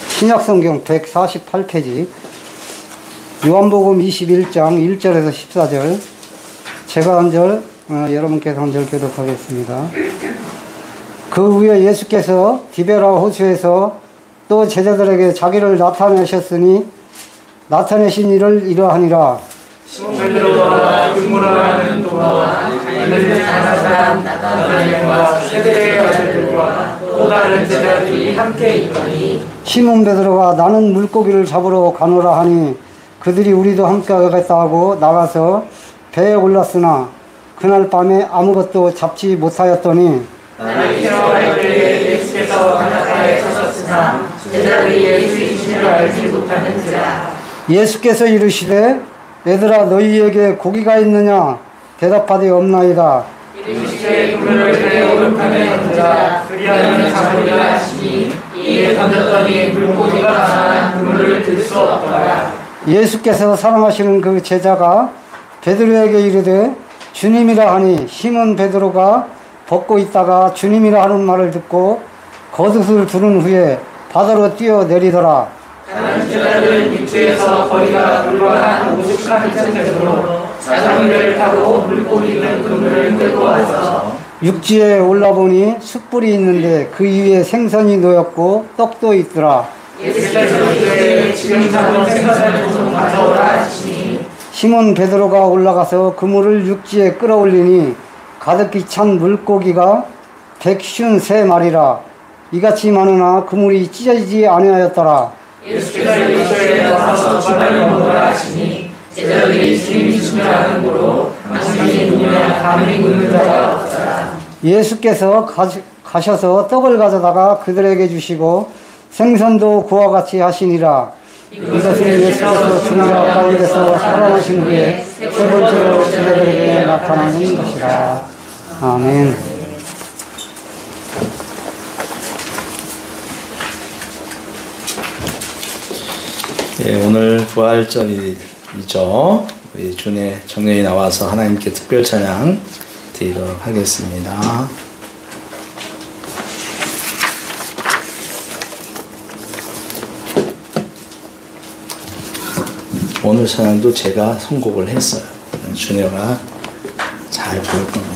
신약성경 148페이지 요한복음 21장 1절에서 14절 제가 한 절, 여러분께서 한 절 교독하겠습니다. 그 후에 예수께서 디베라 호수에서 또 제자들에게 자기를 나타내셨으니 나타내신 일을 이러하니라. 시몬 베드로와 유무라는 도마와 갈릴리 가나 사람 나다나엘과 세베대의 아들들과 또 다른 제자들이 함께 있더니 시몬 베드로가 나는 물고기를 잡으러 가노라 하니 그들이 우리도 함께 가겠다 하고 나가서 배에 올랐으나 그날 밤에 아무것도 잡지 못하였더니 나를 기어갈 때에 예수께서 바닷가에 서셨으나 제자들이 예수이신 줄 알지 못하는지라. 예수께서 이르시되 얘들아 너희에게 고기가 있느냐 대답하되 없나이다. 이르시되 그물을 배에 오륙함에 던지라. 그리하면 잡으리라 하시니 이에 던졌더니 물고기가 많아 그물을 들 수 없더라. 예수께서 사랑하시는 그 제자가 베드로에게 이르되 주님이라 하니 시몬 베드로가 벗고 있다가 주님이라 하는 말을 듣고 겉옷을 두른 후에 바다로 뛰어내리더라. 다른 제자들은 육지에서 거리가 불과 한 50칸 정도로 자전거를 타고 물고기 있는 그물을 끌고 와서 육지에 올라보니 숯불이 있는데 그 위에 생선이 놓였고 떡도 있더라. 예수께서 이르시되 지금 잡은 생선을 좀 가져오라 하시니 시몬 베드로가 올라가서 그물을 육지에 끌어올리니 가득히 찬 물고기가 153마리라. 이같이 많으나 그물이 찢어지지 아니하였더라. 예수께서 이르시되 나와서 바다를 먹으라 하시니 제자들이 주님이 주를 아는 고로 당신이 누구냐 감히 묻는 자가 없더라. 예수께서 가셔서 떡을 가져다가 그들에게 주시고 생선도 그와 같이 하시니라. 이것은 예수께서 죽은 자 가운데서 살아나신 후에 세 번째로 제자들에게 나타나는 것이라. 아멘. 예, 오늘 부활절이죠. 우리 주내 정령이 나와서 하나님께 특별 찬양 드리도록 하겠습니다. 오늘 찬양도 제가 선곡을 했어요. 주녀가 잘 부를 겁니다.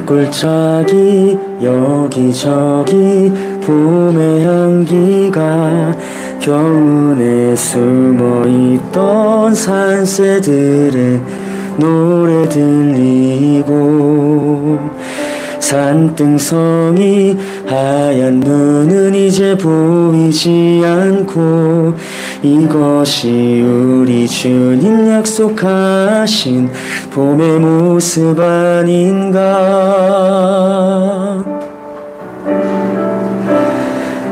산골짜기 여기저기 봄의 향기가 겨우내 숨어있던 산새들의 노래 들리고 산등성이 하얀 눈은 이제 보이지 않고 이것이 우리 주님 약속하신 봄의 모습 아닌가.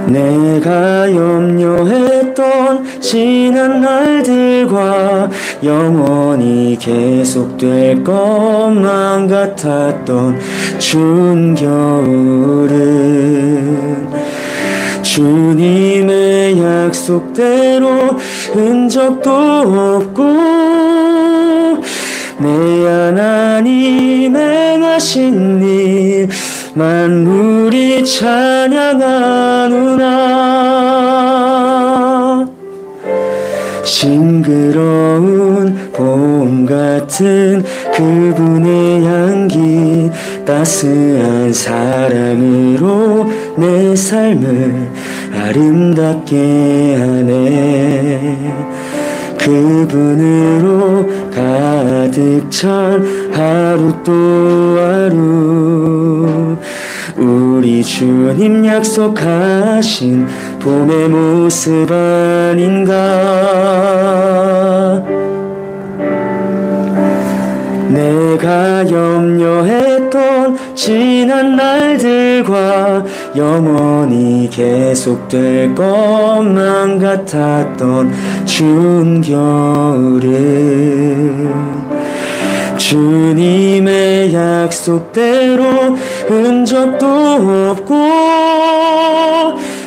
내가 염려했던 지난 날들과 영원히 계속될 것만 같았던 추운 겨울은 주님의 약속대로 흔적도 없고 내 하나님 행하신 일 만물이 찬양하누나. 싱그러운 봄 같은 그분의 향기 따스한 사랑으로 내 삶을 아름답게 하네. 그분으로 가득 찬 하루 또 하루 우리 주님 약속하신 봄의 모습 아닌가. 내가 염려했던 했던 지난 날들과 영원히 계속될 것만 같았던 추운 겨울은 주님의 약속대로 흔적도 없고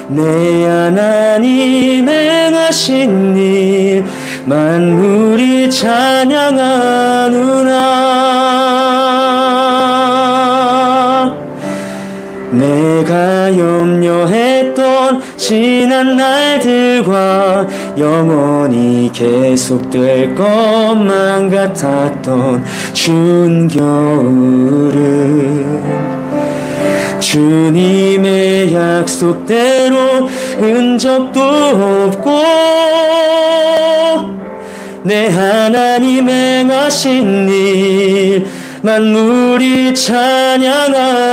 내 하나님 행하신 일 만물이 찬양하누나. 내가 염려했던 지난 날들과 영원히 계속될 것만 같았던 추운 겨울은 주님의 약속대로 흔적도 없고 내 하나님 행하신 일 만물이 찬양하누나.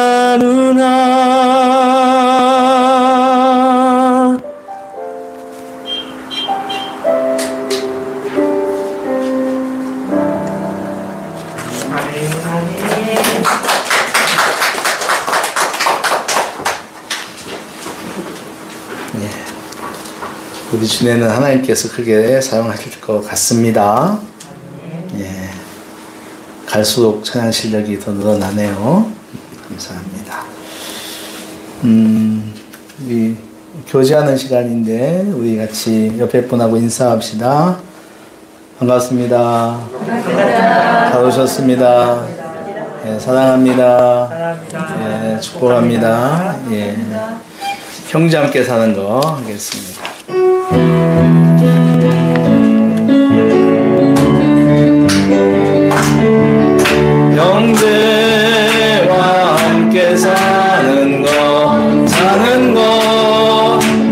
우리 주내는 하나님께서 크게 사용하실 것 같습니다. 예. 갈수록 찬양 실력이 더 늘어나네요. 감사합니다. 우리 교제하는 시간인데 우리 같이 옆에 분하고 인사합시다. 반갑습니다. 잘 오셨습니다. 예, 사랑합니다. 예, 축복합니다. 예. 형제 함께 사는 거 하겠습니다. 형제와 함께 사는 거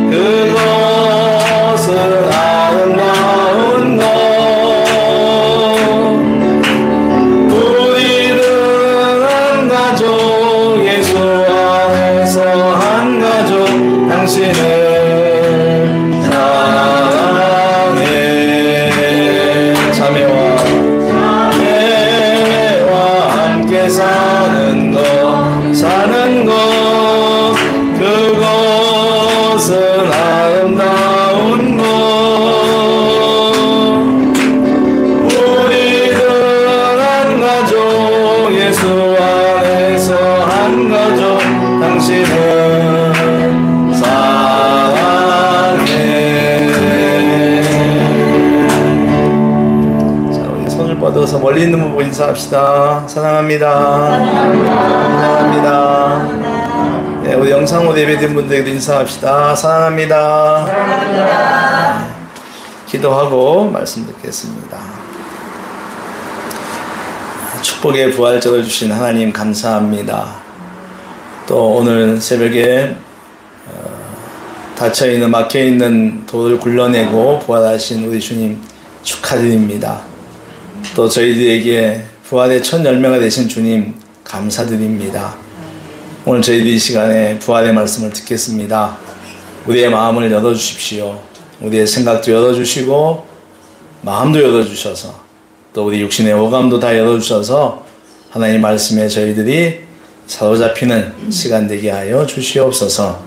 그것은 아름다운 것. 우리는 한 가족 예수 안에서 한 가족 당신을 사는 것 그것은 아름다운 것. 우리는 한 가족 예수 안에서 한 가족 당신은 사랑해. 자, 우리 손을 뻗어서 멀리 있는 분 보고 인사합시다. 사랑합니다. 사랑합니다. 네, 우리 영상으로 예배드린 분들에게도 인사합시다. 사랑합니다. 사랑합니다. 네, 기도하고 말씀 듣겠습니다. 축복의 부활절을 주신 하나님 감사합니다. 또 오늘 새벽에 닫혀있는 막혀있는 돌을 굴러내고 부활하신 우리 주님 축하드립니다. 또 저희들에게 부활의 첫 열매가 되신 주님 감사드립니다. 오늘 저희들이 이 시간에 부활의 말씀을 듣겠습니다. 우리의 마음을 열어주십시오. 우리의 생각도 열어주시고 마음도 열어주셔서 또 우리 육신의 오감도 다 열어주셔서 하나님 말씀에 저희들이 사로잡히는 시간 되게 하여 주시옵소서.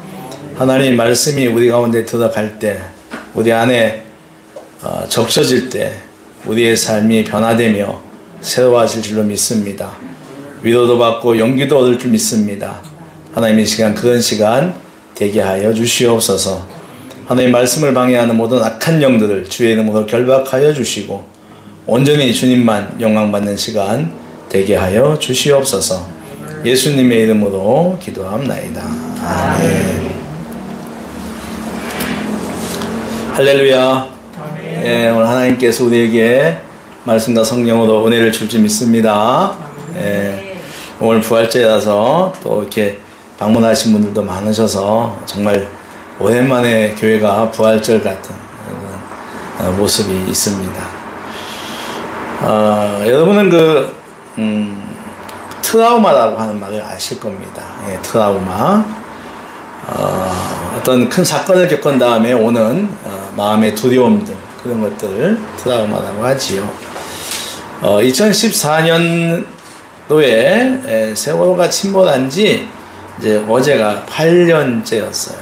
하나님 말씀이 우리 가운데 들어갈 때 우리 안에 적셔질 때 우리의 삶이 변화되며 새로워질 줄로 믿습니다. 위로도 받고 용기도 얻을 줄 믿습니다. 하나님 이 시간 그런 시간 되게 하여 주시옵소서. 하나님 말씀을 방해하는 모든 악한 영들을 주의 이름으로 결박하여 주시고 온전히 주님만 영광받는 시간 되게 하여 주시옵소서. 예수님의 이름으로 기도합나이다. 아멘. 할렐루야. 예, 오늘 하나님께서 우리에게 말씀과 성령으로 은혜를 줄 줄 믿습니다. 예, 오늘 부활절이라서 또 이렇게 방문하신 분들도 많으셔서 정말 오랜만에 교회가 부활절 같은 모습이 있습니다. 여러분은 트라우마라고 하는 말을 아실 겁니다. 예, 트라우마. 어떤 큰 사건을 겪은 다음에 오는 마음의 두려움들, 그런 것들을 트라우마라고 하지요. 2014년 2014년도에 세월호가 침몰한 지 이제 어제가 8년째였어요.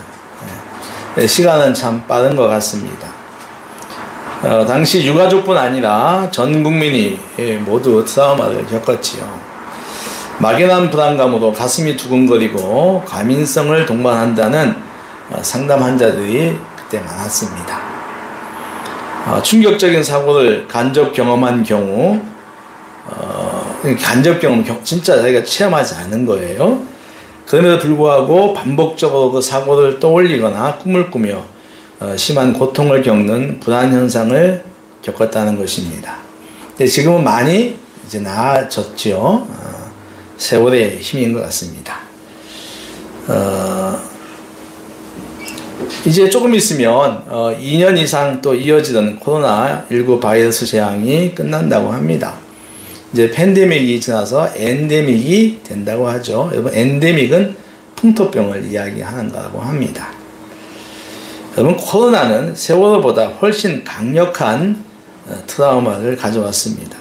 시간은 참 빠른 것 같습니다. 당시 유가족뿐 아니라 전 국민이 모두 트라우마를 겪었지요. 막연한 불안감으로 가슴이 두근거리고 과민성을 동반한다는 상담 환자들이 그때 많았습니다. 충격적인 사고를 간접 경험한 경우, 간접 경험 진짜 자기가 체험하지 않은 거예요. 그럼에도 불구하고 반복적으로 그 사고를 떠올리거나 꿈을 꾸며 심한 고통을 겪는 불안 현상을 겪었다는 것입니다. 근데 지금은 많이 이제 나아졌죠. 세월의 힘인 것 같습니다. 이제 조금 있으면 2년 이상 또 이어지던 코로나19 바이러스 재앙이 끝난다고 합니다. 이제 팬데믹이 지나서 엔데믹이 된다고 하죠. 여러분, 엔데믹은 풍토병을 이야기하는 거라고 합니다. 여러분, 코로나는 세월호보다 훨씬 강력한 트라우마를 가져왔습니다.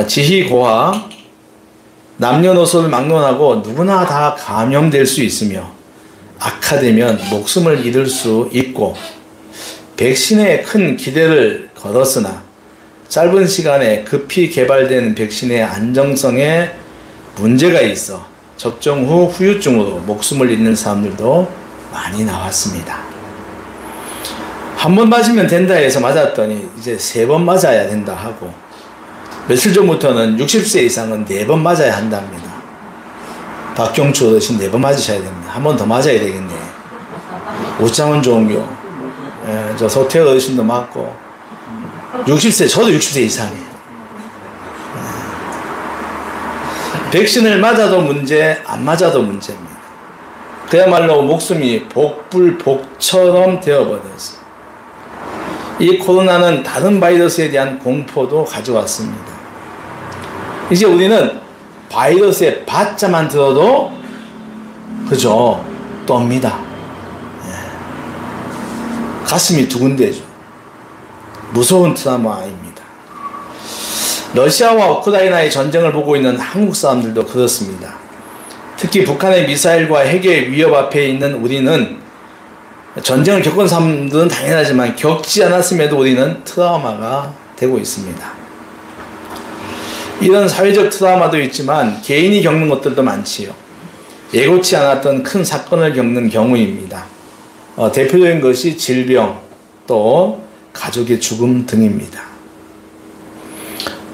지희고화, 남녀노소를 막론하고 누구나 다 감염될 수 있으며 악화되면 목숨을 잃을 수 있고, 백신에 큰 기대를 걸었으나 짧은 시간에 급히 개발된 백신의 안정성에 문제가 있어 접종 후 후유증으로 목숨을 잃는 사람들도 많이 나왔습니다. 한 번 맞으면 된다 해서 맞았더니 이제 3번 맞아야 된다 하고, 며칠 전부터는 60세 이상은 4번 맞아야 한답니다. 박경추 어르신 4번 맞으셔야 됩니다. 한 번 더 맞아야 되겠네. 우창훈 종교, 저 소태어 어르신도 맞고, 60세, 저도 60세 이상이에요. 백신을 맞아도 문제, 안 맞아도 문제입니다. 그야말로 목숨이 복불복처럼 되어버렸어요. 이 코로나는 다른 바이러스에 대한 공포도 가져왔습니다. 이제 우리는 바이러스의 바자만 들어도 그죠? 떱니다. 가슴이 두근대죠. 무서운 트라우마입니다. 러시아와 우크라이나의 전쟁을 보고 있는 한국 사람들도 그렇습니다. 특히 북한의 미사일과 핵의 위협 앞에 있는 우리는, 전쟁을 겪은 사람들은 당연하지만 겪지 않았음에도 우리는 트라우마가 되고 있습니다. 이런 사회적 트라우마도 있지만 개인이 겪는 것들도 많지요. 예고치 않았던 큰 사건을 겪는 경우입니다. 대표적인 것이 질병, 또 가족의 죽음 등입니다.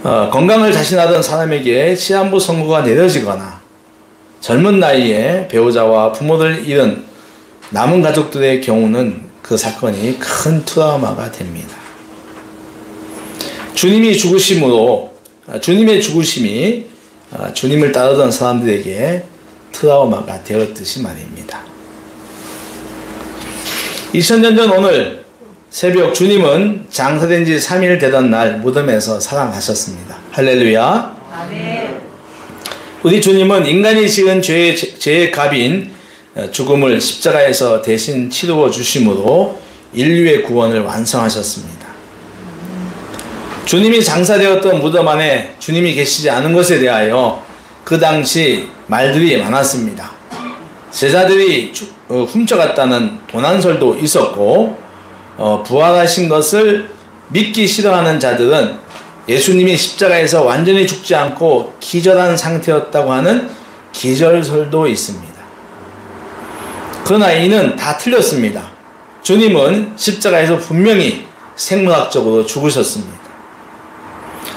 건강을 자신하던 사람에게 시한부 선고가 내려지거나 젊은 나이에 배우자와 부모를 잃은 남은 가족들의 경우는 그 사건이 큰 트라우마가 됩니다. 주님의 죽으심이 주님을 따르던 사람들에게 트라우마가 되었듯이 말입니다. 2000년 전 오늘 새벽 주님은 장사된 지 3일 되던 날 무덤에서 살아나셨습니다. 할렐루야. 아멘. 우리 주님은 인간이 지은 죄의 값인 죽음을 십자가에서 대신 치루어 주심으로 인류의 구원을 완성하셨습니다. 주님이 장사되었던 무덤 안에 주님이 계시지 않은 것에 대하여 그 당시 말들이 많았습니다. 제자들이 훔쳐갔다는 도난설도 있었고, 부활하신 것을 믿기 싫어하는 자들은 예수님이 십자가에서 완전히 죽지 않고 기절한 상태였다고 하는 기절설도 있습니다. 그러나 이는 다 틀렸습니다. 주님은 십자가에서 분명히 생물학적으로 죽으셨습니다.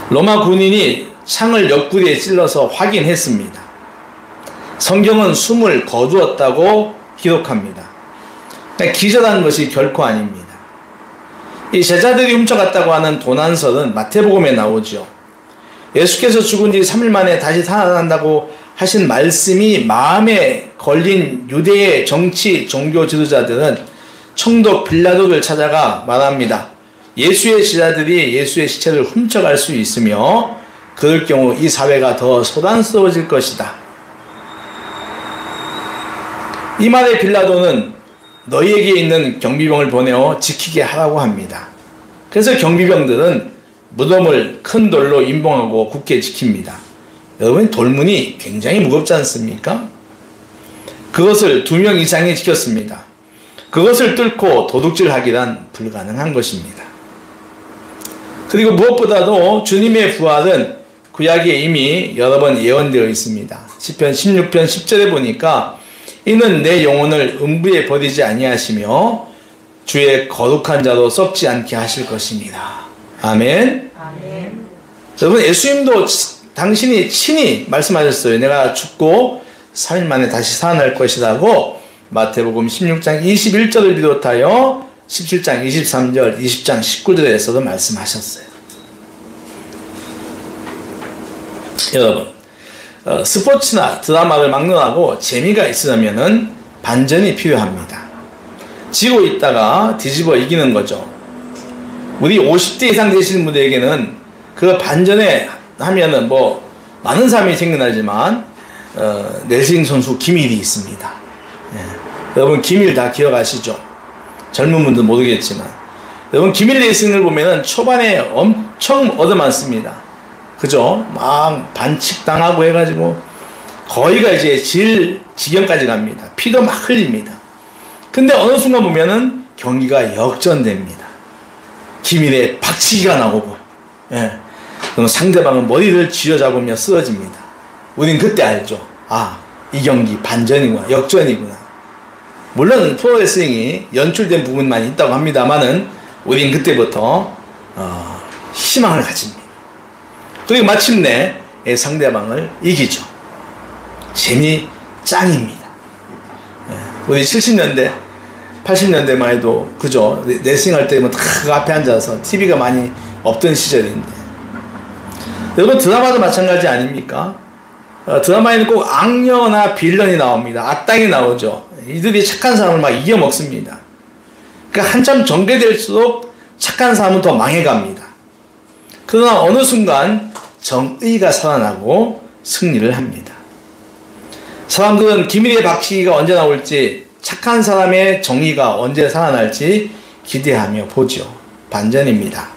로마 군인이 창을 옆구리에 찔러서 확인했습니다. 성경은 숨을 거두었다고 기록합니다. 기절한 것이 결코 아닙니다. 이 제자들이 훔쳐갔다고 하는 도난설은 마태복음에 나오죠. 예수께서 죽은 지 3일 만에 다시 살아난다고 하신 말씀이 마음에 걸린 유대의 정치 종교 지도자들은 총독 빌라도를 찾아가 말합니다. 예수의 제자들이 예수의 시체를 훔쳐갈 수 있으며 그럴 경우 이 사회가 더 소란스러워질 것이다. 이 말에 빌라도는 너희에게 있는 경비병을 보내어 지키게 하라고 합니다. 그래서 경비병들은 무덤을 큰 돌로 임봉하고 굳게 지킵니다. 여러분, 돌문이 굉장히 무겁지 않습니까? 그것을 2명 이상이 지켰습니다. 그것을 뚫고 도둑질하기란 불가능한 것입니다. 그리고 무엇보다도 주님의 부활은 구약에 이미 여러 번 예언되어 있습니다. 시편 16편 10절에 보니까 이는 내 영혼을 음부에 버리지 아니하시며 주의 거룩한 자로 썩지 않게 하실 것입니다. 아멘. 아멘. 여러분, 예수님도 당신이 친히 말씀하셨어요. 내가 죽고 3일 만에 다시 살아날 것이라고 마태복음 16장 21절을 비롯하여 17장 23절, 20장 19절에서도 말씀하셨어요. 여러분, 스포츠나 드라마를 막론하고 재미가 있으려면 반전이 필요합니다. 지고 있다가 뒤집어 이기는 거죠. 우리 50대 이상 되시는 분들에게는 그 반전에 하면은 뭐 많은 사람이 생겨나지만 레슬링 선수 김일이 있습니다. 예. 여러분, 김일 다 기억하시죠? 젊은 분들 모르겠지만 여러분, 김일 레슬링을 보면은 초반에 엄청 얻어맞습니다. 그죠? 막 반칙당하고 해가지고 거의가 이제 질 지경까지 갑니다. 피도 막 흘립니다. 근데 어느 순간 보면은 경기가 역전됩니다. 김일의 박치기가 나오고, 예. 그럼 상대방은 머리를 쥐어잡으며 쓰러집니다. 우린 그때 알죠. 아, 이 경기 반전이구나, 역전이구나. 물론 프로레슬링이 연출된 부분만 있다고 합니다만은 우린 그때부터 희망을 가집니다. 그리고 마침내 상대방을 이기죠. 재미 짱입니다. 우리 70년대, 80년대만 해도 그죠? 레슬링 할 때면 다 그 앞에 앉아서 TV가 많이 없던 시절인데, 여러분, 드라마도 마찬가지 아닙니까? 드라마에는 꼭 악녀나 빌런이 나옵니다. 악당이 나오죠. 이들이 착한 사람을 막 이겨먹습니다. 그러니까 한참 전개될수록 착한 사람은 더 망해갑니다. 그러나 어느 순간 정의가 살아나고 승리를 합니다. 사람들은 기밀의 박치기가 언제 나올지, 착한 사람의 정의가 언제 살아날지 기대하며 보죠. 반전입니다.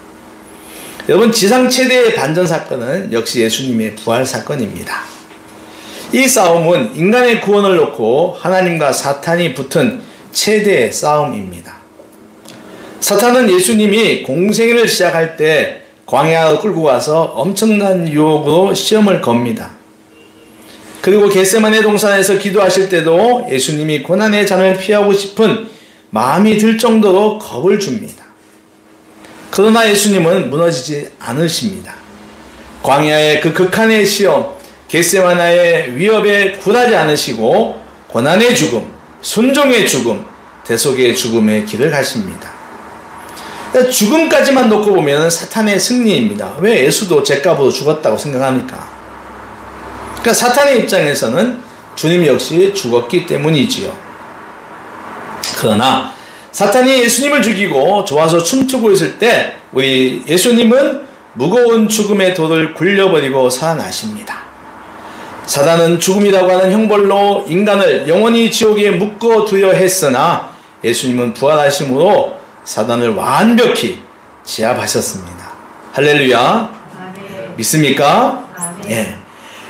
여러분, 지상 최대의 반전 사건은 역시 예수님의 부활 사건입니다. 이 싸움은 인간의 구원을 놓고 하나님과 사탄이 붙은 최대의 싸움입니다. 사탄은 예수님이 공생애를 시작할 때 광야로 끌고 가서 엄청난 유혹으로 시험을 겁니다. 그리고 겟세마네 동산에서 기도하실 때도 예수님이 고난의 잔을 피하고 싶은 마음이 들 정도로 겁을 줍니다. 그러나 예수님은 무너지지 않으십니다. 광야의 그 극한의 시험, 겟세마네의 위협에 굴하지 않으시고 고난의 죽음, 순종의 죽음, 대속의 죽음의 길을 가십니다. 죽음까지만 놓고 보면 사탄의 승리입니다. 왜 예수도 죗값으로 죽었다고 생각합니까? 그러니까 사탄의 입장에서는 주님 역시 죽었기 때문이지요. 그러나 사탄이 예수님을 죽이고 좋아서 춤추고 있을 때 우리 예수님은 무거운 죽음의 돌을 굴려버리고 살아나십니다. 사단은 죽음이라고 하는 형벌로 인간을 영원히 지옥에 묶어두려 했으나 예수님은 부활하심으로 사단을 완벽히 제압하셨습니다. 할렐루야. 아멘. 믿습니까? 아멘. 예.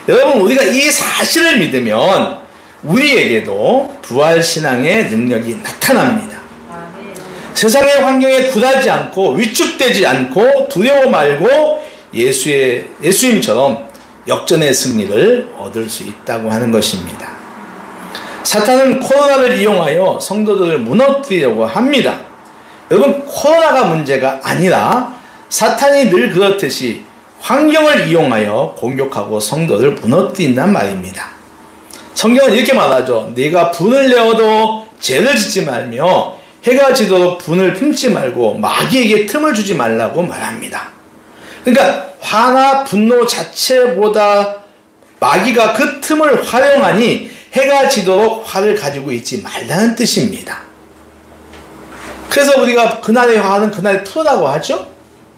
여러분, 우리가 이 사실을 믿으면 우리에게도 부활신앙의 능력이 나타납니다. 아멘. 세상의 환경에 굴하지 않고 위축되지 않고 두려워 말고 예수님처럼 역전의 승리를 얻을 수 있다고 하는 것입니다. 사탄은 코로나를 이용하여 성도들을 무너뜨리려고 합니다. 여러분, 코로나가 문제가 아니라 사탄이 늘 그렇듯이 환경을 이용하여 공격하고 성도를 무너뜨린단 말입니다. 성경은 이렇게 말하죠. 네가 분을 내어도 죄를 짓지 말며 해가 지도록 분을 품지 말고 마귀에게 틈을 주지 말라고 말합니다. 그러니까 화나 분노 자체보다 마귀가 그 틈을 활용하니 해가 지도록 화를 가지고 있지 말라는 뜻입니다. 그래서 우리가 그날의 화는 그날 풀으라고 하죠.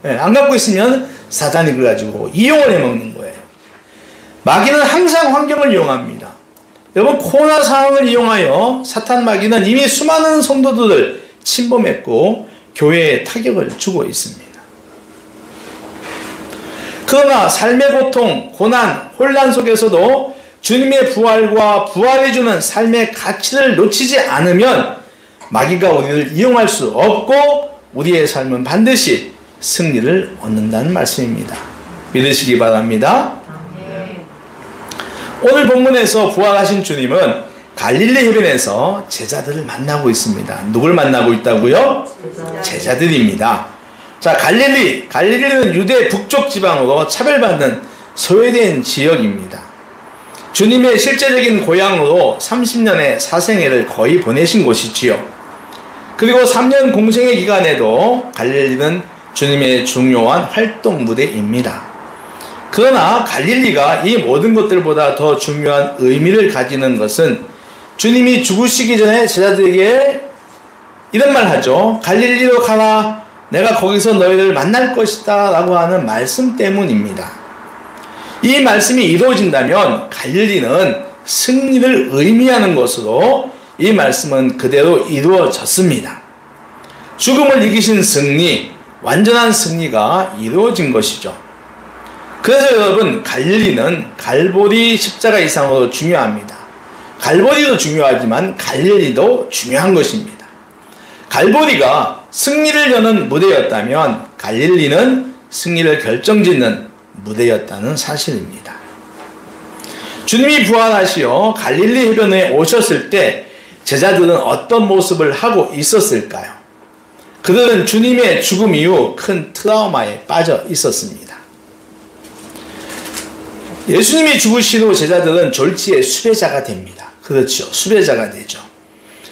네, 안 갖고 있으면 사단이 그걸 가지고 이용을 해먹는 거예요. 마귀는 항상 환경을 이용합니다. 여러분, 코로나 상황을 이용하여 사탄 마귀는 이미 수많은 성도들을 침범했고 교회에 타격을 주고 있습니다. 그러나 삶의 고통, 고난, 혼란 속에서도 주님의 부활과 부활해 주는 삶의 가치를 놓치지 않으면 마귀가 우리를 이용할 수 없고 우리의 삶은 반드시 승리를 얻는다는 말씀입니다. 믿으시기 바랍니다. 오늘 본문에서 부활하신 주님은 갈릴리 해변에서 제자들을 만나고 있습니다. 누굴 만나고 있다고요? 제자들입니다. 자, 갈릴리는 유대 북쪽 지방으로 차별받는 소외된 지역입니다. 주님의 실제적인 고향으로 30년의 사생애를 거의 보내신 곳이지요. 그리고 3년 공생의 기간에도 갈릴리는 주님의 중요한 활동 무대입니다. 그러나 갈릴리가 이 모든 것들보다 더 중요한 의미를 가지는 것은 주님이 죽으시기 전에 제자들에게 이런 말 하죠. 갈릴리로 가라. 내가 거기서 너희를 만날 것이다 라고 하는 말씀 때문입니다. 이 말씀이 이루어진다면 갈릴리는 승리를 의미하는 것으로 이 말씀은 그대로 이루어졌습니다. 죽음을 이기신 승리, 완전한 승리가 이루어진 것이죠. 그래서 여러분, 갈릴리는 갈보리 십자가 이상으로 중요합니다. 갈보리도 중요하지만 갈릴리도 중요한 것입니다. 갈보리가 승리를 여는 무대였다면 갈릴리는 승리를 결정짓는 무대였다는 사실입니다. 주님이 부활하시어 갈릴리 해변에 오셨을 때 제자들은 어떤 모습을 하고 있었을까요? 그들은 주님의 죽음 이후 큰 트라우마에 빠져 있었습니다. 예수님이 죽으신 후 제자들은 졸지에 수배자가 됩니다. 그렇죠. 수배자가 되죠.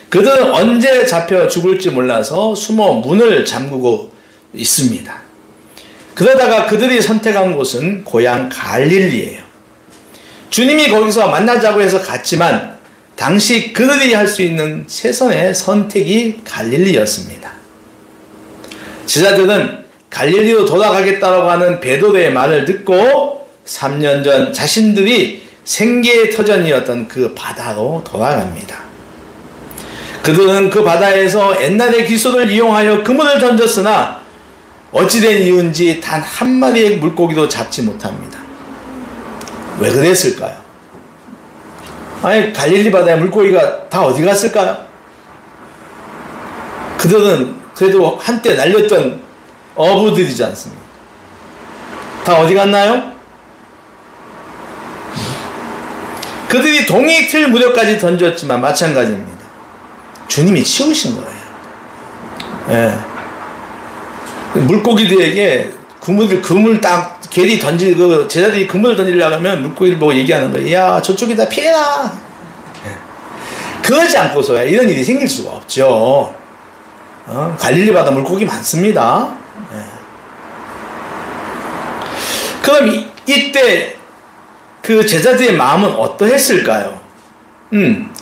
그들은 언제 잡혀 죽을지 몰라서 숨어 문을 잠그고 있습니다. 그러다가 그들이 선택한 곳은 고향 갈릴리예요. 주님이 거기서 만나자고 해서 갔지만 당시 그들이 할 수 있는 최선의 선택이 갈릴리였습니다. 제자들은 갈릴리로 돌아가겠다고 하는 베드로의 말을 듣고 3년 전 자신들이 생계의 터전이었던 그 바다로 돌아갑니다. 그들은 그 바다에서 옛날의 기술을 이용하여 그물을 던졌으나 어찌된 이유인지 단 한 마리의 물고기도 잡지 못합니다. 왜 그랬을까요? 아니, 갈릴리 바다에 물고기가 다 어디 갔을까요? 그들은 그래도 한때 날렸던 어부들이지 않습니까? 다 어디 갔나요? 그들이 동이 틀 무렵까지 던졌지만 마찬가지입니다. 주님이 치우신 거예요. 예. 물고기들에게 그물 딱 개리 던지고 제자들이 그물을 던지려고 하면 물고기를 보고 얘기하는 거예요. 야, 저쪽이다 피해라. 예. 그러지 않고서야 이런 일이 생길 수가 없죠. 갈릴리 바다 물고기 많습니다. 예. 그럼 이때 그 제자들의 마음은 어떠했을까요?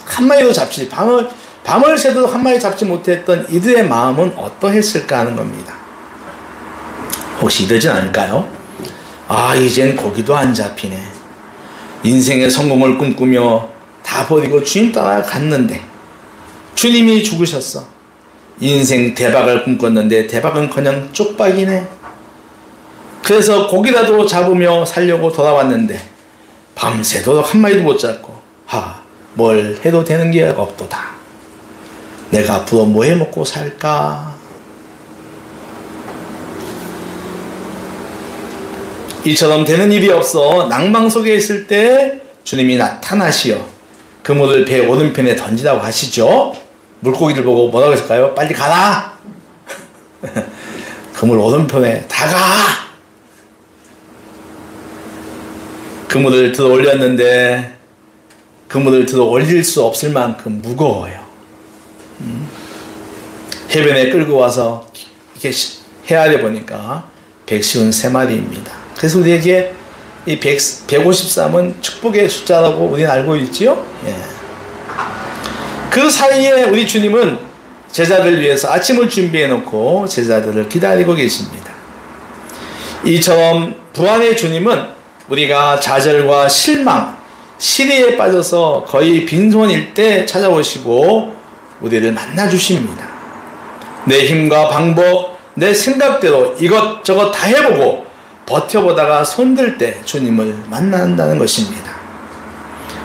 한 마리도 잡지, 밤을 새도 한 마리 잡지 못했던 이들의 마음은 어떠했을까 하는 겁니다. 혹시 이러진 않을까요? 아, 이젠 고기도 안 잡히네. 인생의 성공을 꿈꾸며 다 버리고 주님 따라 갔는데 주님이 죽으셨어. 인생 대박을 꿈꿨는데 대박은커녕 쪽박이네. 그래서 고기라도 잡으며 살려고 돌아왔는데 밤새도록 한 마리도 못 잡고 뭘 해도 되는 게 없도다. 내가 앞으로 뭐 해먹고 살까? 이처럼 되는 일이 없어 낭망 속에 있을 때 주님이 나타나시어 그물을 배 오른편에 던지라고 하시죠. 물고기를 보고 뭐라고 했을까요? 빨리 가라. 그물 오른편에 다 가. 그물을 들어 올렸는데 그물을 들어 올릴 수 없을 만큼 무거워요. 해변에 끌고 와서 이렇게 헤아려 보니까 153마리입니다. 그래서 우리에게 이 153은 축복의 숫자라고 우리는 알고 있지요? 예. 그 사이에 우리 주님은 제자들을 위해서 아침을 준비해 놓고 제자들을 기다리고 계십니다. 이처럼 부활의 주님은 우리가 좌절과 실망, 시리에 빠져서 거의 빈손일 때 찾아오시고 우리를 만나주십니다. 내 힘과 방법, 내 생각대로 이것저것 다 해보고 버텨보다가 손들 때 주님을 만난다는 것입니다.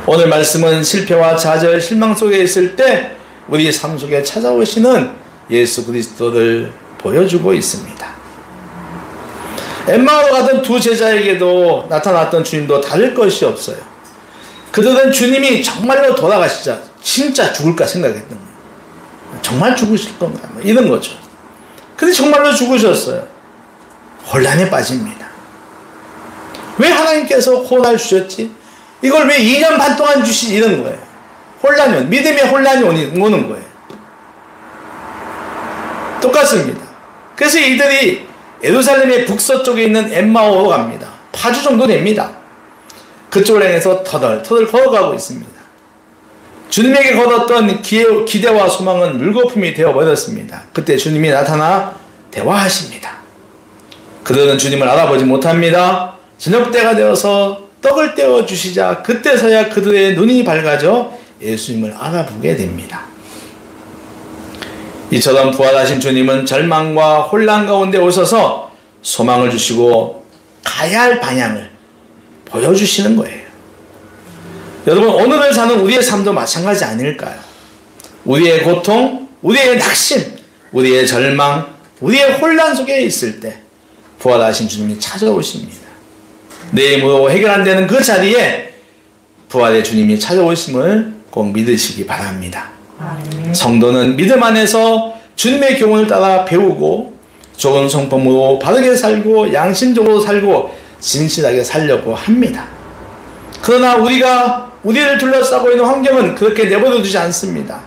오늘 말씀은 실패와 좌절, 실망 속에 있을 때 우리 삶 속에 찾아오시는 예수 그리스도를 보여주고 있습니다. 엠마오로 가던 두 제자에게도 나타났던 주님도 다를 것이 없어요. 그들은 주님이 정말로 돌아가시자 진짜 죽을까 생각했던 거예요. 정말 죽으실 건가 이런 거죠. 근데 정말로 죽으셨어요. 혼란에 빠집니다. 왜 하나님께서 혼란을 주셨지? 이걸 왜 2년 반 동안 주시지? 이런 거예요. 혼란이 믿음의 혼란이 오는 거예요. 똑같습니다. 그래서 이들이 예루살렘의 북서쪽에 있는 엠마오로 갑니다. 8주 정도 됩니다. 그쪽을 향해서 터덜터덜 걸어가고 있습니다. 주님에게 걸었던 기대와 소망은 물거품이 되어버렸습니다. 그때 주님이 나타나 대화하십니다. 그들은 주님을 알아보지 못합니다. 저녁때가 되어서 떡을 떼어주시자 그때서야 그들의 눈이 밝아져 예수님을 알아보게 됩니다. 이처럼 부활하신 주님은 절망과 혼란 가운데 오셔서 소망을 주시고 가야 할 방향을 보여주시는 거예요. 여러분, 오늘을 사는 우리의 삶도 마찬가지 아닐까요? 우리의 고통, 우리의 낙심, 우리의 절망, 우리의 혼란 속에 있을 때 부활하신 주님이 찾아오십니다. 내 힘으로 해결 안 되는 그 자리에 부활의 주님이 찾아오심을 꼭 믿으시기 바랍니다. 성도는 믿음 안에서 주님의 교훈을 따라 배우고 좋은 성품으로 바르게 살고 양심적으로 살고 진실하게 살려고 합니다. 그러나 우리를 둘러싸고 있는 환경은 그렇게 내버려 두지 않습니다.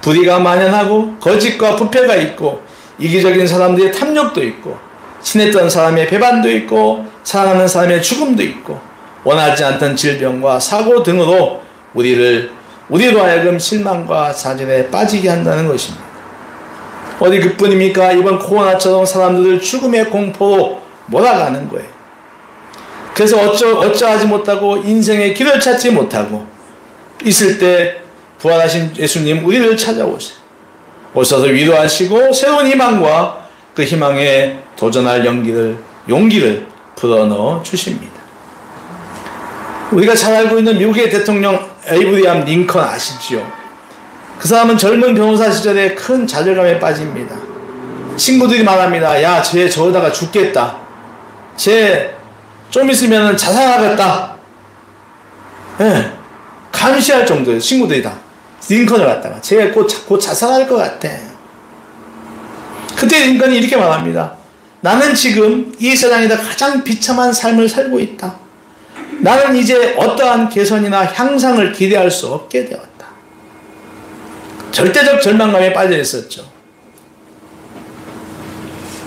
불의가 만연하고 거짓과 부패가 있고 이기적인 사람들의 탐욕도 있고 친했던 사람의 배반도 있고 사랑하는 사람의 죽음도 있고 원하지 않던 질병과 사고 등으로 우리로 하여금 실망과 좌절에 빠지게 한다는 것입니다. 어디 그뿐입니까? 이번 코로나처럼 사람들을 죽음의 공포로 몰아가는 거예요. 그래서 어쩌하지 못하고 인생의 길을 찾지 못하고 있을 때 부활하신 예수님 우리를 찾아오셔서 위로하시고 새로운 희망과 그 희망에 도전할 용기를 불어넣어 주십니다. 우리가 잘 알고 있는 미국의 대통령 에이브리함 링컨 아시죠? 그 사람은 젊은 변호사 시절에 큰 좌절감에 빠집니다. 친구들이 말합니다. 야, 쟤 저러다가 죽겠다. 쟤 좀 있으면 자살하겠다. 예, 감시할 정도예요. 친구들이 다. 링컨을 갖다가 쟤 곧 자살할 것 같아. 그때 링컨이 이렇게 말합니다. 나는 지금 이 세상에서 가장 비참한 삶을 살고 있다. 나는 이제 어떠한 개선이나 향상을 기대할 수 없게 되었다. 절대적 절망감에 빠져 있었죠.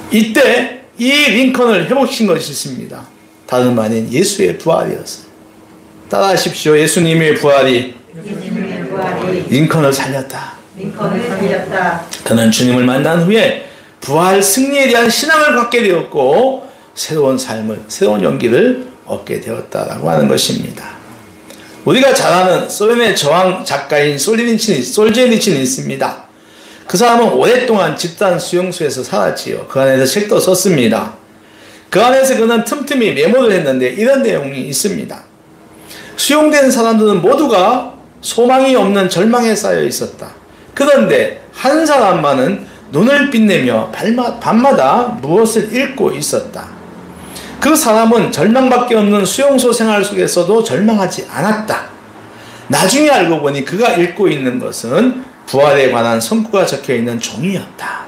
이때 이 링컨을 회복시킨 것이 있습니다. 다름 아닌 예수의 부활이었어요. 따라하십시오. 예수님의 부활이 링컨을 살렸다. 그는 주님을 만난 후에 부활 승리에 대한 신앙을 갖게 되었고 새로운 삶을, 새로운 용기를 얻게 되었다라고 하는 것입니다. 우리가 잘 아는 소련의 저항 작가인 솔제니친이 있습니다. 그 사람은 오랫동안 집단 수용소에서 살았지요. 그 안에서 책도 썼습니다. 그 안에서 그는 틈틈이 메모를 했는데 이런 내용이 있습니다. 수용된 사람들은 모두가 소망이 없는 절망에 쌓여 있었다. 그런데 한 사람만은 눈을 빛내며 밤마다 무엇을 읽고 있었다. 그 사람은 절망밖에 없는 수용소 생활 속에서도 절망하지 않았다. 나중에 알고 보니 그가 읽고 있는 것은 부활에 관한 성구가 적혀있는 종이었다.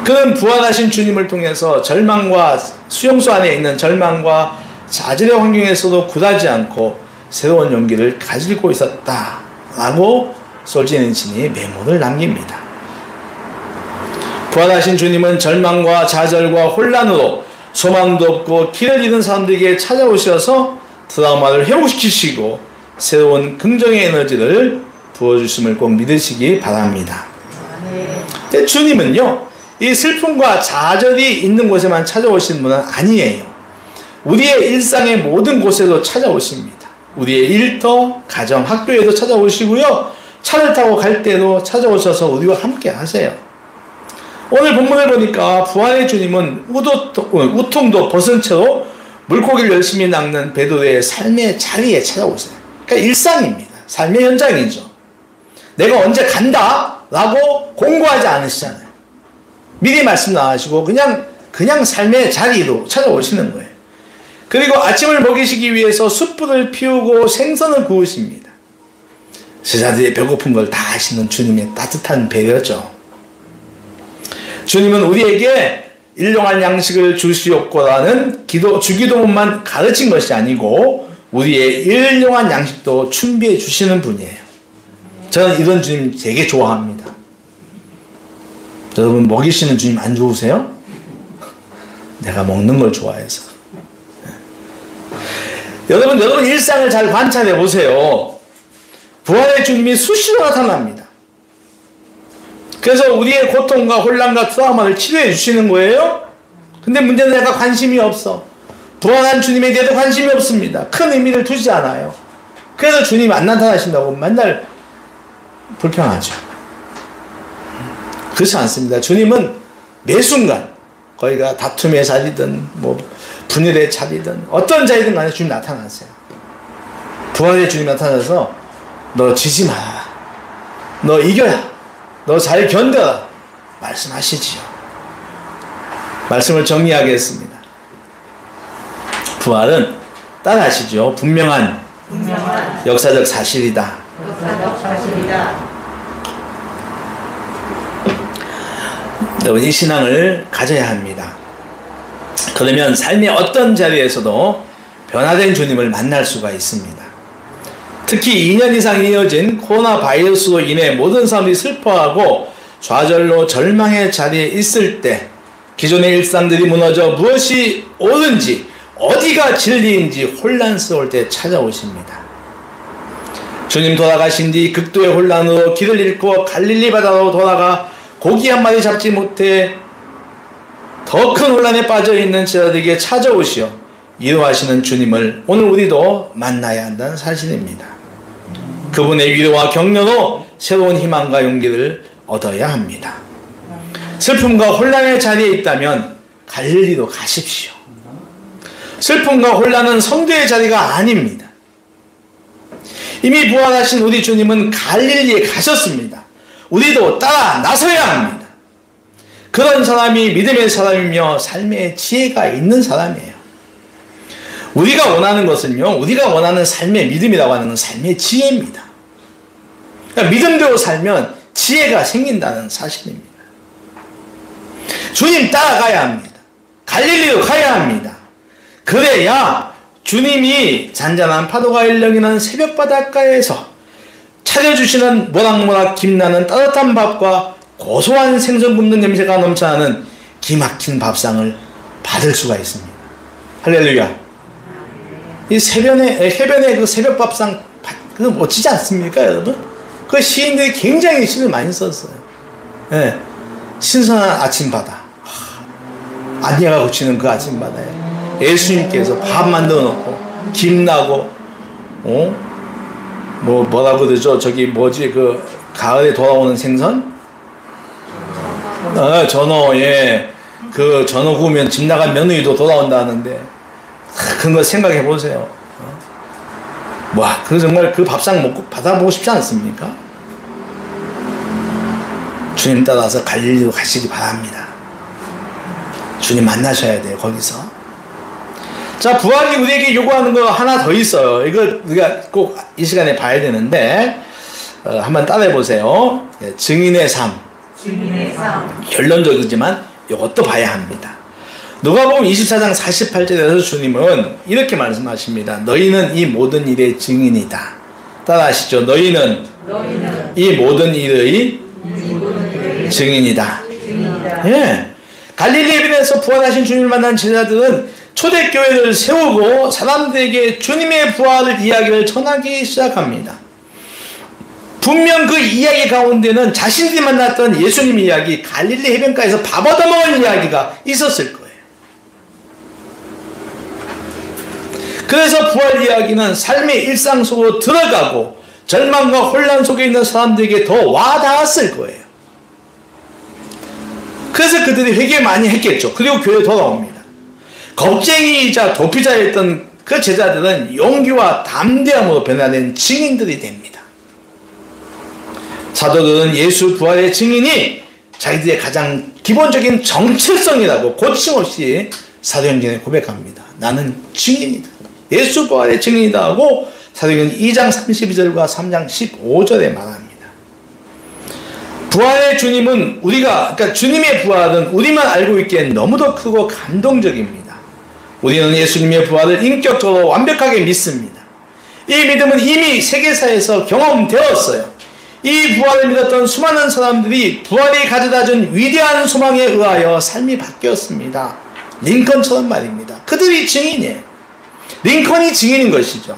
그는 부활하신 주님을 통해서 절망과 수용소 안에 있는 절망과 좌절의 환경에서도 굴하지 않고 새로운 용기를 가지고 있었다라고 솔제니친이 메모를 남깁니다. 부활하신 주님은 절망과 좌절과 혼란으로 소망도 없고 길을 잃은 사람들에게 찾아오셔서 트라우마를 회복시키시고 새로운 긍정의 에너지를 부어주심을 꼭 믿으시기 바랍니다. 근데 주님은요, 이 슬픔과 좌절이 있는 곳에만 찾아오신 분은 아니에요. 우리의 일상의 모든 곳에도 찾아오십니다. 우리의 일터, 가정, 학교에도 찾아오시고요. 차를 타고 갈 때도 찾아오셔서 우리와 함께 하세요. 오늘 본문을 보니까 부활의 주님은 우통도 벗은 채로 물고기를 열심히 낚는 베드로의 삶의 자리에 찾아오세요. 그러니까 일상입니다. 삶의 현장이죠. 내가 언제 간다 라고 공고하지 않으시잖아요. 미리 말씀 안 하시고 그냥 삶의 자리로 찾아오시는 거예요. 그리고 아침을 먹이시기 위해서 숯불을 피우고 생선을 구우십니다. 제자들의 배고픈 걸 다 아시는 주님의 따뜻한 배려죠. 주님은 우리에게 일용할 양식을 주시옵고라는 주기도문만 가르친 것이 아니고 우리의 일용할 양식도 준비해 주시는 분이에요. 저는 이런 주님 되게 좋아합니다. 여러분 먹이시는 주님 안 좋으세요? 내가 먹는 걸 좋아해서. 여러분 일상을 잘 관찰해 보세요. 부활의 주님이 수시로 나타납니다. 그래서 우리의 고통과 혼란과 트라우마를 치료해 주시는 거예요. 근데 문제는 내가 관심이 없어. 부활한 주님에 대해서 관심이 없습니다. 큰 의미를 두지 않아요. 그래서 주님이 안 나타나신다고 맨날 불평하죠. 그렇지 않습니다. 주님은 매 순간 거기가 다툼의 자리든 분열의 자리든 어떤 자리든 간에 주님 나타나세요. 부활의 주님 나타나서 너 지지 마라. 너 이겨라. 너 잘 견뎌라. 말씀하시지요. 말씀을 정리하겠습니다. 부활은 따라하시죠. 분명한 역사적 사실이다. 여러분 이 신앙을 가져야 합니다. 그러면 삶의 어떤 자리에서도 변화된 주님을 만날 수가 있습니다. 특히 2년 이상 이어진 코로나 바이러스로 인해 모든 사람들이 슬퍼하고 좌절로 절망의 자리에 있을 때 기존의 일상들이 무너져 무엇이 옳은지 어디가 진리인지 혼란스러울 때 찾아오십니다. 주님 돌아가신 뒤 극도의 혼란으로 길을 잃고 갈릴리 바다로 돌아가 고기 한 마리 잡지 못해 더 큰 혼란에 빠져있는 제자들에게 찾아오시어 위로하시는 주님을 오늘 우리도 만나야 한다는 사실입니다. 그분의 위로와 격려로 새로운 희망과 용기를 얻어야 합니다. 슬픔과 혼란의 자리에 있다면 갈릴리로 가십시오. 슬픔과 혼란은 성도의 자리가 아닙니다. 이미 부활하신 우리 주님은 갈릴리에 가셨습니다. 우리도 따라 나서야 합니다. 그런 사람이 믿음의 사람이며 삶의 지혜가 있는 사람이에요. 우리가 원하는 것은요, 우리가 원하는 삶의 믿음이라고 하는 건 삶의 지혜입니다. 그러니까 믿음대로 살면 지혜가 생긴다는 사실입니다. 주님 따라가야 합니다. 갈릴리로 가야 합니다. 그래야 주님이 잔잔한 파도가 일렁이는 새벽 바닷가에서 차려주시는 모락모락 김나는 따뜻한 밥과 고소한 생선 굽는 냄새가 넘쳐나는 기막힌 밥상을 받을 수가 있습니다. 할렐루야. 이 해변의 그 새벽 밥상, 그거 멋지지 않습니까, 여러분? 그 시인들이 굉장히 시를 많이 썼어요. 네. 신선한 아침바다. 안개가 걷히는 그 아침바다에 예수님께서 밥 만들어 놓고, 김 나고, 뭐라고 그러죠? 그, 가을에 돌아오는 생선? 전어, 예. 그 전어 구우면 집 나간 며느리도 돌아온다는데, 그런 거 생각해 보세요. 그 정말 그 밥상 먹고 받아보고 싶지 않습니까? 주님 따라서 갈릴리로 가시기 바랍니다. 주님 만나셔야 돼요, 거기서. 자, 부활이 우리에게 요구하는 거 하나 더 있어요. 이거 우리가 꼭 이 시간에 봐야 되는데, 한번 따라해 보세요. 증인의 삶. 결론적이지만 이것도 봐야 합니다. 누가복음 24장 48절에서 주님은 이렇게 말씀하십니다. 너희는 이 모든 일의 증인이다. 따라하시죠. 너희는 이 모든 일의 증인이다. 예. 갈릴리 해변에서 부활하신 주님을 만난 제자들은 초대교회를 세우고 사람들에게 주님의 부활을 이야기를 전하기 시작합니다. 분명 그 이야기 가운데는 자신들이 만났던 예수님 이야기, 갈릴리 해변가에서 밥 얻어먹은 이야기가 있었을 거예요. 그래서 부활 이야기는 삶의 일상 속으로 들어가고 절망과 혼란 속에 있는 사람들에게 더 와닿았을 거예요. 그래서 그들이 회개 많이 했겠죠. 그리고 교회에 돌아옵니다. 겁쟁이이자 도피자였던 그 제자들은 용기와 담대함으로 변화된 증인들이 됩니다. 사도들은 예수 부활의 증인이 자기들의 가장 기본적인 정체성이라고 거침없이 사도행전에 고백합니다. 나는 증인이다. 예수 부활의 증인이다 하고 사도행전 2장 32절과 3장 15절에 말합니다. 부활의 주님은 그러니까 주님의 부활은 우리만 알고 있기엔 너무도 크고 감동적입니다. 우리는 예수님의 부활을 인격적으로 완벽하게 믿습니다. 이 믿음은 이미 세계사에서 경험되었어요. 이 부활을 믿었던 수많은 사람들이 부활이 가져다준 위대한 소망에 의하여 삶이 바뀌었습니다. 링컨처럼 말입니다. 그들이 증인이에요. 링컨이 증인인 것이죠.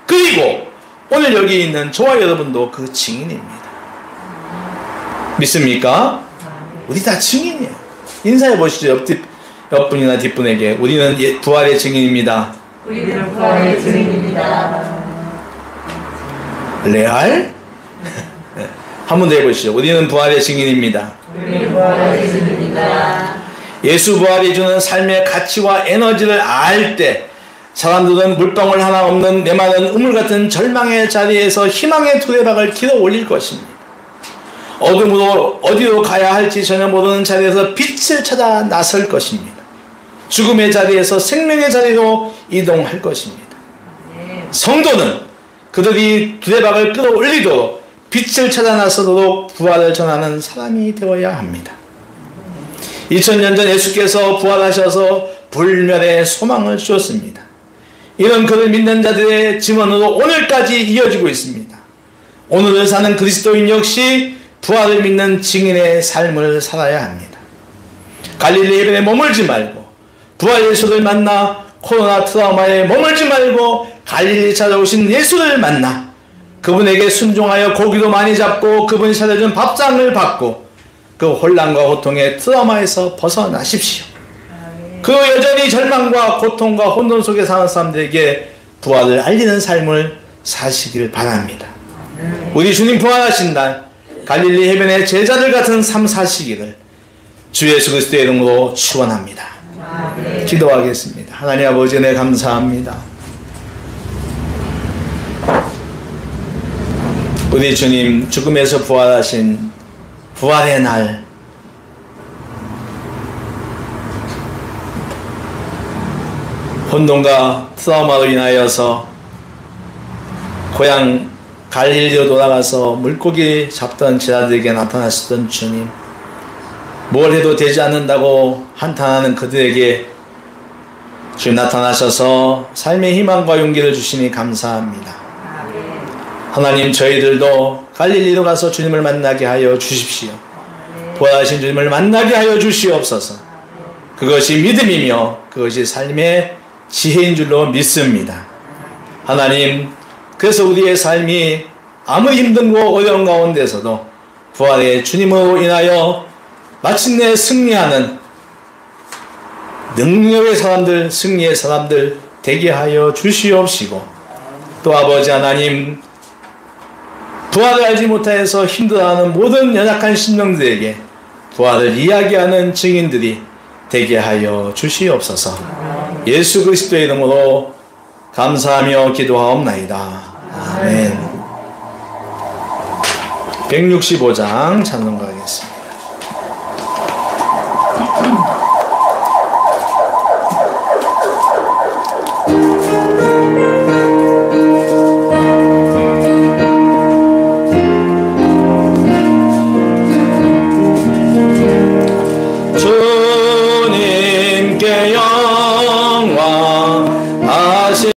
그리고 오늘 여기 있는 저와 여러분도 그 증인입니다. 믿습니까? 우리 다 증인이에요. 인사해 보시죠. 옆분이나 뒷분에게. 우리는 부활의 증인입니다. 우리는 부활의 증인입니다. 레알? 한 번 더 해보시죠. 우리는 부활의 증인입니다. 우리는 부활의 증인입니다. 예수 부활이 주는 삶의 가치와 에너지를 알 때 사람들은 물방울 하나 없는 메마른 우물 같은 절망의 자리에서 희망의 두레박을 길어 올릴 것입니다. 어둠으로 어디로 가야 할지 전혀 모르는 자리에서 빛을 찾아 나설 것입니다. 죽음의 자리에서 생명의 자리로 이동할 것입니다. 성도는 그들이 두레박을 끌어올리도록 빛을 찾아 나서도록 부활을 전하는 사람이 되어야 합니다. 2000년 전 예수께서 부활하셔서 불멸의 소망을 주었습니다. 이런 그를 믿는 자들의 증언으로 오늘까지 이어지고 있습니다. 오늘을 사는 그리스도인 역시 부활을 믿는 증인의 삶을 살아야 합니다. 갈릴리 해변에 머물지 말고 부활 예수를 만나 코로나 트라우마에 머물지 말고 갈릴리 찾아오신 예수를 만나 그분에게 순종하여 고기도 많이 잡고 그분이 차려준 밥상을 받고 그 혼란과 고통의 트라우마에서 벗어나십시오. 그 여전히 절망과 고통과 혼돈 속에 사는 사람들에게 부활을 알리는 삶을 사시길 바랍니다. 우리 주님 부활하신 날 갈릴리 해변의 제자들 같은 삶 사시기를 주 예수 그리스도의 이름으로 축원합니다. 기도하겠습니다. 하나님 아버지 은혜 감사합니다. 우리 주님 죽음에서 부활하신 부활의 날 혼돈과 트라우마로 인하여서 고향 갈릴리로 돌아가서 물고기 잡던 제자들에게 나타나셨던 주님, 뭘 해도 되지 않는다고 한탄하는 그들에게 주님 나타나셔서 삶의 희망과 용기를 주시니 감사합니다. 하나님, 저희들도 갈릴리로 가서 주님을 만나게 하여 주십시오. 부활하신 주님을 만나게 하여 주시옵소서. 그것이 믿음이며 그것이 삶의 지혜인 줄로 믿습니다. 하나님, 그래서 우리의 삶이 아무리 힘든고 어려운 가운데서도 부활의 주님으로 인하여 마침내 승리하는 능력의 사람들, 승리의 사람들 되게 하여 주시옵시고, 또 아버지 하나님, 부활을 알지 못하여서 힘들어하는 모든 연약한 심령들에게 부활을 이야기하는 증인들이 되게 하여 주시옵소서. 예수 그리스도의 이름으로 감사하며 기도하옵나이다. 아멘. 165장 찬송 가겠습니다.